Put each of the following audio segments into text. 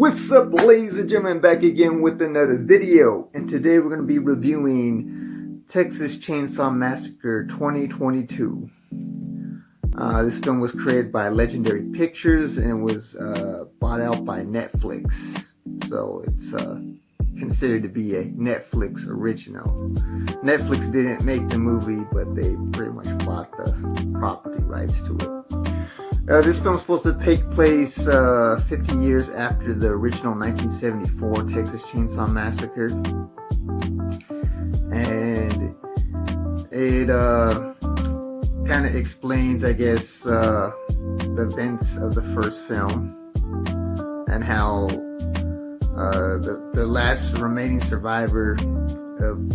What's up, ladies and gentlemen, back again with another video, and today we're going to be reviewing Texas Chainsaw Massacre 2022. This film was created by Legendary Pictures and was bought out by Netflix, so it's considered to be a Netflix original. Netflix didn't make the movie, but they pretty much bought the property rights to it. This film's supposed to take place 50 years after the original 1974 Texas Chainsaw Massacre. And it kind of explains, I guess, the events of the first film and how the last remaining survivor of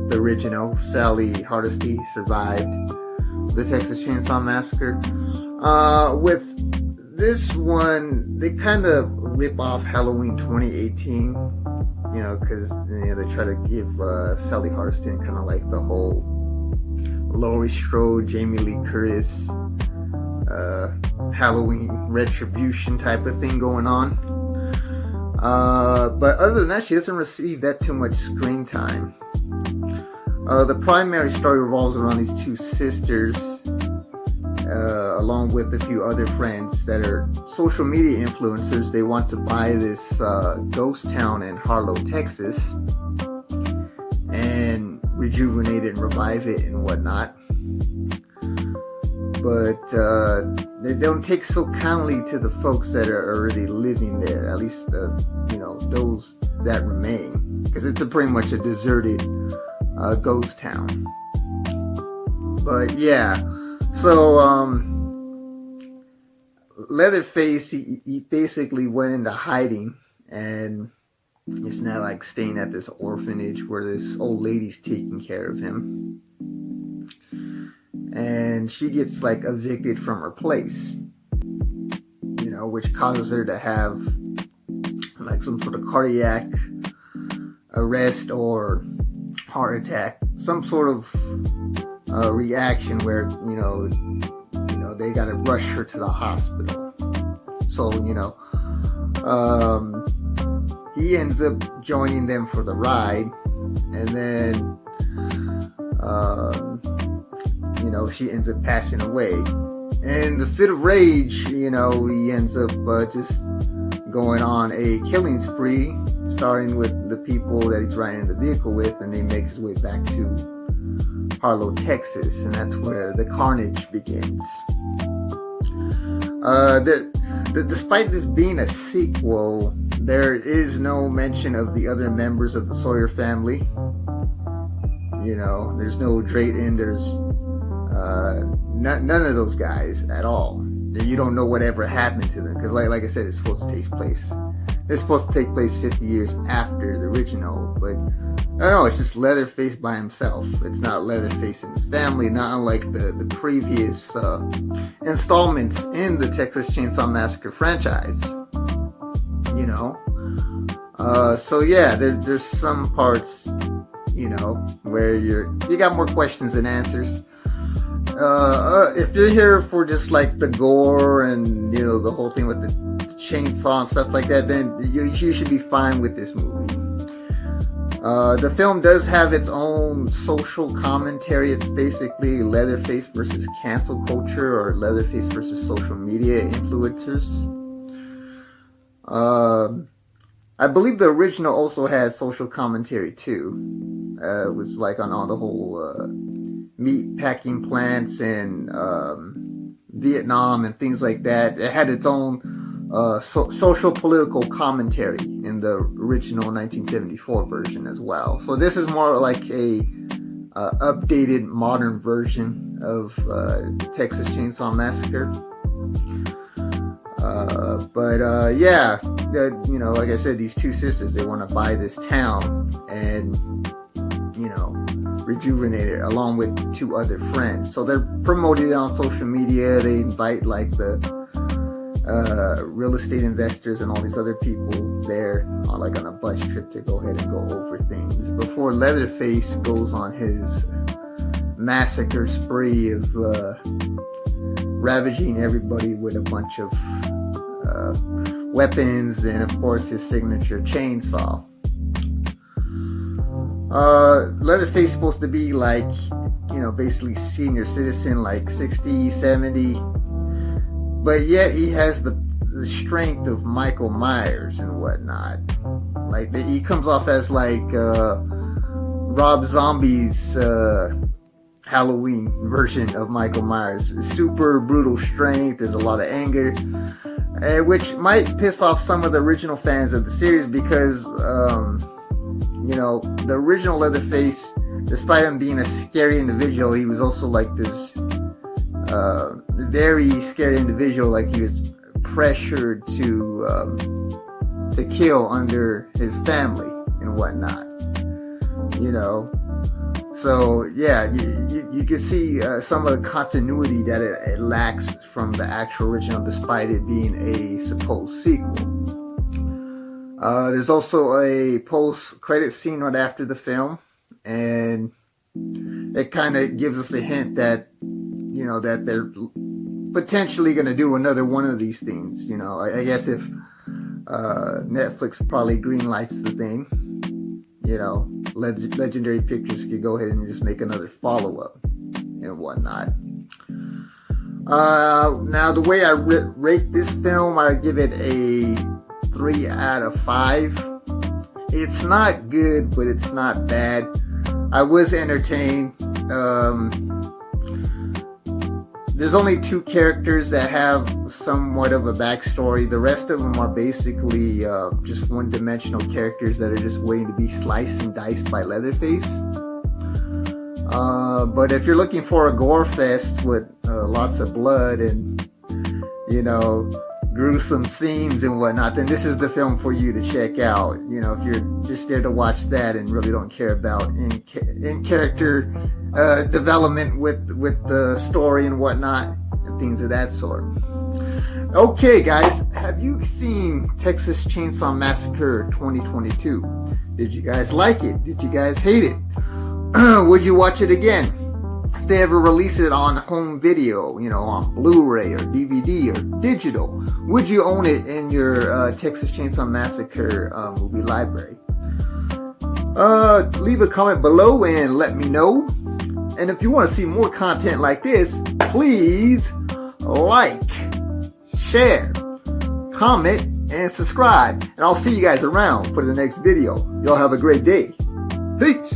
the original, Sally Hardesty, survived the Texas Chainsaw Massacre. With this one, they kind of rip off Halloween 2018, because they try to give Sally Hardesty kind of like the whole Laurie Strode, Jamie Lee Curtis Halloween retribution type of thing going on. But other than that, she doesn't receive that too much screen time. The primary story revolves around these two sisters, along with a few other friends that are social media influencers. They want to buy this ghost town in Harlow, Texas, and rejuvenate it and revive it and whatnot. But they don't take so kindly to the folks that are already living there, at least those that remain, because it's pretty much a deserted ghost town. But yeah, so Leatherface, he basically went into hiding, and he's now like staying at this orphanage where this old lady's taking care of him, and she gets like evicted from her place, which causes her to have like some sort of cardiac arrest or heart attack, some sort of reaction where they gotta rush her to the hospital. So he ends up joining them for the ride, and then she ends up passing away. And in the fit of rage, he ends up just going on a killing spree, starting with the people that he's riding in the vehicle with, and he makes his way back to Harlow, Texas, and that's where the carnage begins. Despite this being a sequel, there is no mention of the other members of the Sawyer family. There's no Drayton, there's none of those guys at all. You don't know whatever happened to them, because like I said, it's supposed to take place 50 years after the original. But I don't know, it's just Leatherface by himself. It's not Leatherface and his family, not unlike the previous installments in the Texas Chainsaw Massacre franchise. So yeah, there's some parts where you got more questions than answers. If you're here for just like the gore and the whole thing with the chainsaw and stuff like that, then you should be fine with this movie. The film does have its own social commentary. It's basically Leatherface versus cancel culture, or Leatherface versus social media influencers. I believe the original also had social commentary too. It was like on the whole meat packing plants and Vietnam and things like that. It had its own social political commentary in the original 1974 version as well. So this is more like a updated modern version of Texas Chainsaw Massacre. Yeah, like I said, these two sisters, they want to buy this town and rejuvenate it along with two other friends. So they're promoting it on social media. They invite like the real estate investors and all these other people there on a bus trip to go ahead and go over things before Leatherface goes on his massacre spree of ravaging everybody with a bunch of weapons, and of course his signature chainsaw. Leatherface is supposed to be like, you know, basically senior citizen, like 60, 70, but yet he has the strength of Michael Myers and whatnot. Like, he comes off as like Rob Zombie's Halloween version of Michael Myers. Super brutal strength, there's a lot of anger, which might piss off some of the original fans of the series, because you know, the original Leatherface, despite him being a scary individual, he was also like this very scary individual. Like, he was pressured to kill under his family and whatnot, you know. So yeah, you can see some of the continuity that it lacks from the actual original, despite it being a supposed sequel. There's also a post-credit scene right after the film, and it kind of gives us a hint that, you know, that they're potentially going to do another one of these things. You know, I guess if Netflix probably greenlights the thing, you know, Legendary Pictures could go ahead and just make another follow-up and whatnot. Now, the way I rate this film, I give it a 3 out of 5. It's not good, but it's not bad. I was entertained. There's only 2 characters that have somewhat of a backstory. The rest of them are basically just one-dimensional characters that are just waiting to be sliced and diced by Leatherface. But if you're looking for a gore fest with lots of blood and, you know, gruesome scenes and whatnot, then this is the film for you to check out. You know, if you're just there to watch that and really don't care about in-character development with the story and whatnot and things of that sort. Okay, guys, have you seen Texas Chainsaw Massacre 2022? Did you guys like it? Did you guys hate it? Would you watch it again? If they ever release it on home video, you know, on Blu-ray or DVD or digital, would you own it in your Texas Chainsaw Massacre movie library? Leave a comment below and let me know. And if you want to see more content like this, please like, share, comment, and subscribe. And I'll see you guys around for the next video. Y'all have a great day. Peace.